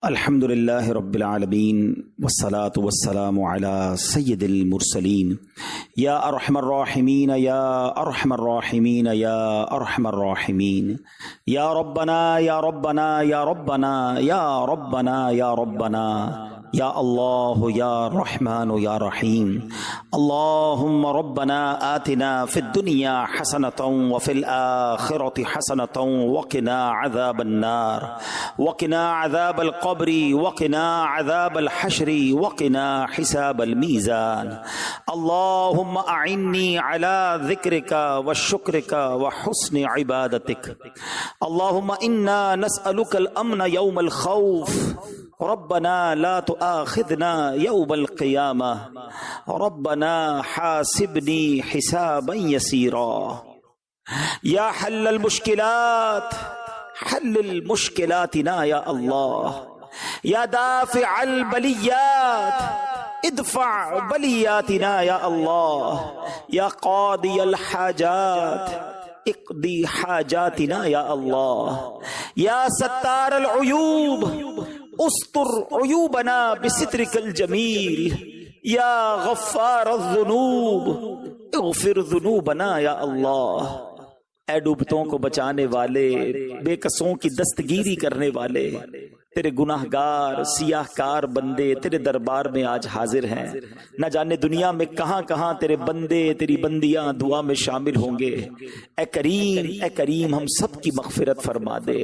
الحمد لله رب العالمين والصلاة والسلام على سيد المرسلين يا أرحم الراحمين يا أرحم الراحمين يا أرحم الراحمين يا ربنا يا ربنا يا ربنا يا ربنا يا ربنا يا الله يا رحمن يا رحيم اللهم ربنا آتنا في الدنيا حسنة وفي الآخرة حسنة وقنا عذاب النار وقنا عذاب القبر وقنا عذاب الحشر وقنا حساب الميزان اللهم أعني على ذكرك وشكرك وحسن عبادتك اللهم إنا نسألك الأمن يوم الخوف ربنا لا تؤاخذنا يوم القيامة ربنا حاسبني حسابا يسيرا يا حل المشكلات حل المشكلاتنا يا الله يا دافع البليات ادفع بلياتنا يا الله يا قاضي الحاجات اقضي حاجاتنا يا الله يا ستار العيوب استر عيوبنا بسترك الجميل يا غفار الذنوب اغفر ذنوبنا یا اللہ۔ اے ڈوبتوں کو بچانے والے، بے کسوں کی دستگیری کرنے والے، تیرے گناہ گار سیاہ کار بندے تیرے دربار میں آج حاضر ہیں۔ نہ جانے دنیا میں کہاں کہاں تیرے بندے تیری بندیاں دعا میں شامل ہوں گے۔ اے کریم ہم سب کی مغفرت فرما دے،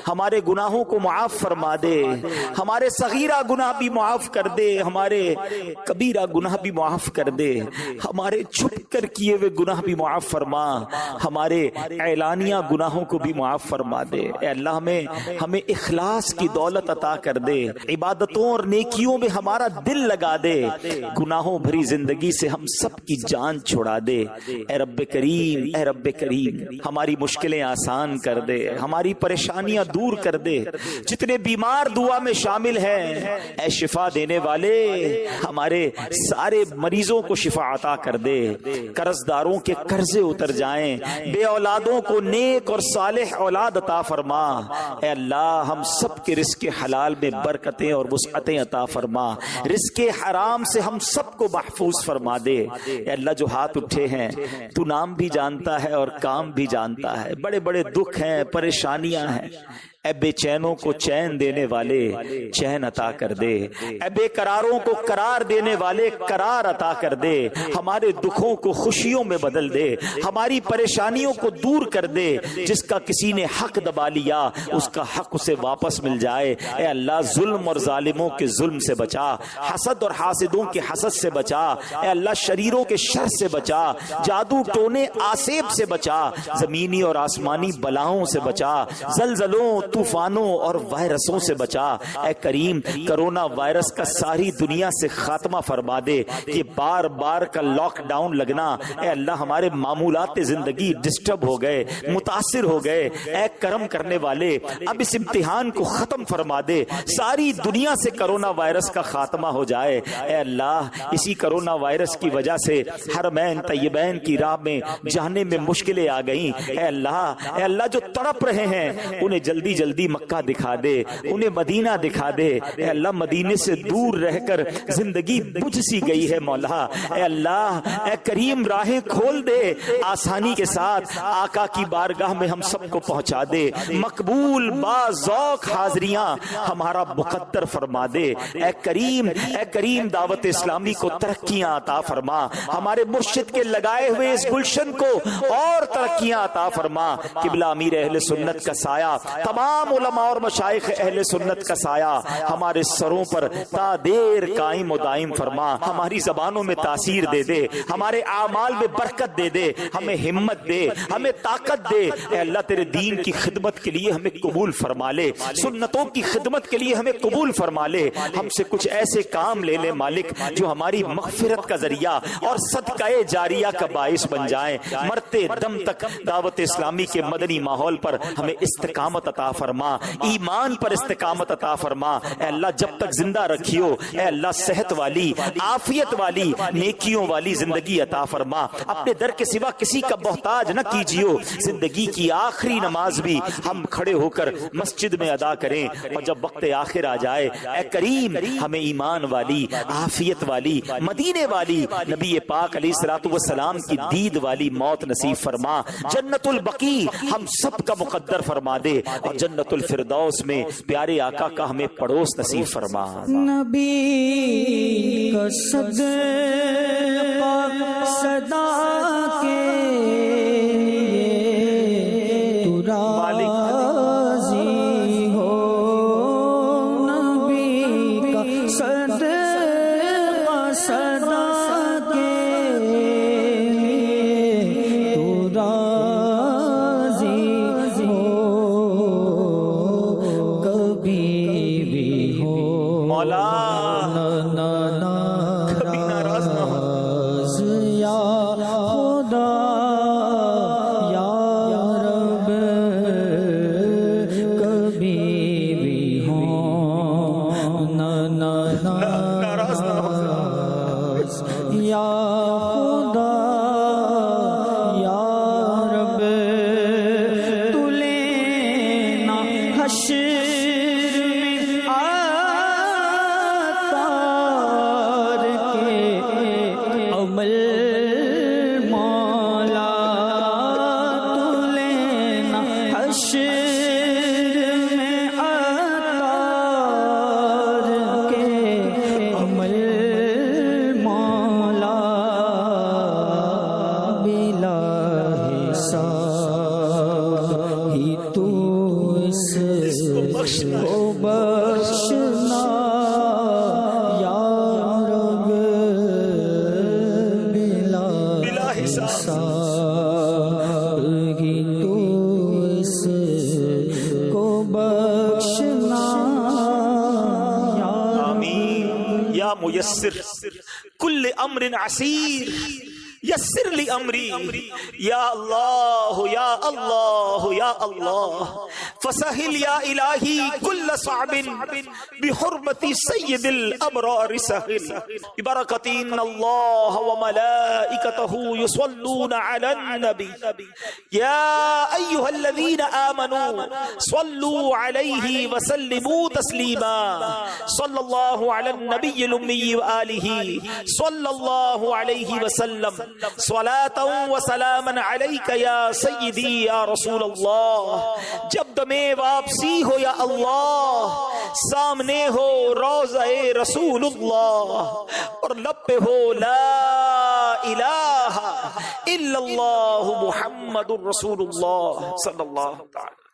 ہمارے گناہوں کو معاف فرما دے، ہمارے صغیرہ گناہ بھی معاف کر دے، ہمارے کبیرہ گناہ بھی معاف کر دے، ہمارے چھپ کر کیے ہوئے گناہ بھی معاف فرما، ہمارے اعلانیہ گناہوں کو بھی معاف فرما دے۔ اے اللہ ہمیں اخلاص کی دولت عطا کر دے، عبادتوں اور نیکیوں میں ہمارا دل لگا دے، گناہوں بھری زندگی سے ہم سب کی جان چھڑا دے۔ اے رب کریم ہماری مشکلیں آسان کر دے، ہماری پریشانیاں دور کر دے۔ جتنے بیمار دعا میں شامل ہیں اے شفا دینے والے، ہمارے سارے مریضوں کو شفا عطا کر دے، قرض داروں کے قرضے اتر جائیں، بے اولادوں کو نیک اور صالح اولاد عطا فرما۔ اے اللہ ہم سب کے رزق حلال میں برکتیں اور وسعتیں عطا فرما، رزق حرام سے ہم سب کو محفوظ فرما دے۔ اے اللہ جو ہاتھ اٹھے ہیں تو نام بھی جانتا ہے اور کام بھی جانتا ہے، بڑے بڑے دکھ ہیں پریشانیاں ہیں، اے بے چینوں کو چین دینے والے چین عطا کر دے، اے بے قراروں کو قرار دینے والے قرار عطا کر دے، ہمارے دکھوں کو خوشیوں میں بدل دے، ہماری پریشانیوں کو دور کر دے۔ جس کا کسی نے حق دبا لیا اس کا حق اسے واپس مل جائے۔ اے اللہ ظلم اور ظالموں کے ظلم سے بچا، حسد اور حاسدوں کے حسد سے بچا، اے اللہ شریروں کے شر سے بچا، جادو ٹونے آسیب سے بچا، زمینی اور آسمانی بلاؤں سے بچا، زلزلوں طوفانوں اور وائرسوں سے بچا۔ اے کریم کرونا وائرس کا ساری دنیا سے خاتمہ فرما دے۔ یہ بار بار کا لاک ڈاؤن لگنا اے اللہ ہمارے معمولات زندگی ڈسٹرب ہو گئے، متاثر ہو گئے۔ اے کرم کرنے والے اب اس امتحان کو ختم فرما دے، ساری دنیا سے کرونا وائرس کا خاتمہ ہو جائے۔ اے اللہ اسی کرونا وائرس کی وجہ سے حرمین طیبین کی راہ میں جانے میں مشکلیں آ گئیں۔ اے اللہ جو تڑپ رہے ہیں انہیں جلدی مکہ دکھا دے، انہیں مدینہ دکھا دے۔ اے اللہ مدینے سے دور رہ کر زندگی بجھ سی گئی ہے مولا۔ اے اللہ اے کریم راہیں کھول دے، آسانی کے ساتھ آقا کی بارگاہ میں ہم سب کو پہنچا دے، مقبول با ذوق حاضریاں ہمارا مقدر فرما دے۔ اے کریم دعوت اسلامی کو ترقیاں عطا فرما، ہمارے مرشد کے لگائے ہوئے اس گلشن کو اور ترقیاں عطا فرما۔ قبلہ امیر اہل سنت کا سایہ، تمام علماء اور مشائخ اہل سنت کا سایہ ہمارے سروں پر تا دیر قائم و دائم فرما، ہماری زبانوں میں تاثیر دے دے، ہمارے اعمال میں برکت دے دے، ہمیں ہمت دے، ہمیں طاقت دے۔ اے اللہ تیرے دین کی خدمت کے لیے ہمیں قبول فرما لے، سنتوں کی خدمت کے لیے ہمیں قبول فرما لے، ہم سے کچھ ایسے کام لے لے مالک جو ہماری مغفرت کا ذریعہ اور صدقہ جاریہ کا باعث بن جائیں۔ مرتے دم تک دعوت اسلامی کے مدنی ماحول پر ہمیں استقامت عطا فرما، ایمان پر استقامت عطا فرما۔ اے اللہ جب تک زندہ رکھیو، اے اللہ صحت والی، عافیت والی، نیکیوں والی زندگی عطا فرما۔ اپنے در کے سوا کسی کا محتاج نہ کیجیو۔ زندگی کی آخری نماز بھی ہم کھڑے ہو کر مسجد میں ادا کریں، اور جب وقت آخر آ جائے اے کریم ہمیں ایمان والی، عافیت والی، مدینے والی، نبی پاک علیہ الصلوۃ والسلام کی دید والی موت نصیب فرما۔ جنت البقیع ہم سب کا مقدر فرما دے، اور جنت الفردوس میں پیارے آقا کا ہمیں پڑوس نصیب فرما۔ نبی کا صدقہ صدا کے تو راضی ہو، نبی کا صدقہ صدا کے تو راضی ہو، کبھی بھی ہو مولا کبھی ناراض نہ ہو یا خدا یا رب، کبھی بھی ہو ناراض نہ ہو یا خدا یا رب، تو لینا حشر عمل مولا، تو لینا حشر میں عطار کے عمل مولا، بلا حساب ہی تو اس کو بخشنا یا رب، بلا حساب ہی تو اس کو بخشنا یا آمین۔ یا میسر کل امر عسیر یسر لی امری، یا اللہ یا اللہ یا اللہ، فسہل یا الہی کل صعب بحرمت سید الابرار سہل، ببرکت ان اللہ وملائکتہ یصلون علی النبی یا ایہا الذین آمنوا صلوا علیہ وسلموا تسلیما، صلی اللہ علی النبی الامی وآلہ صلی اللہ علیہ وسلم، صلاۃ و سلاما علیک یا سیدی یا رسول اللہ۔ جب دمیں واپسی ہو یا اللہ، سامنے ہو روضہ رسول اللہ، اور لب پہ ہو لا الہ الا اللہ محمد الرسول اللہ صلی اللہ تعالی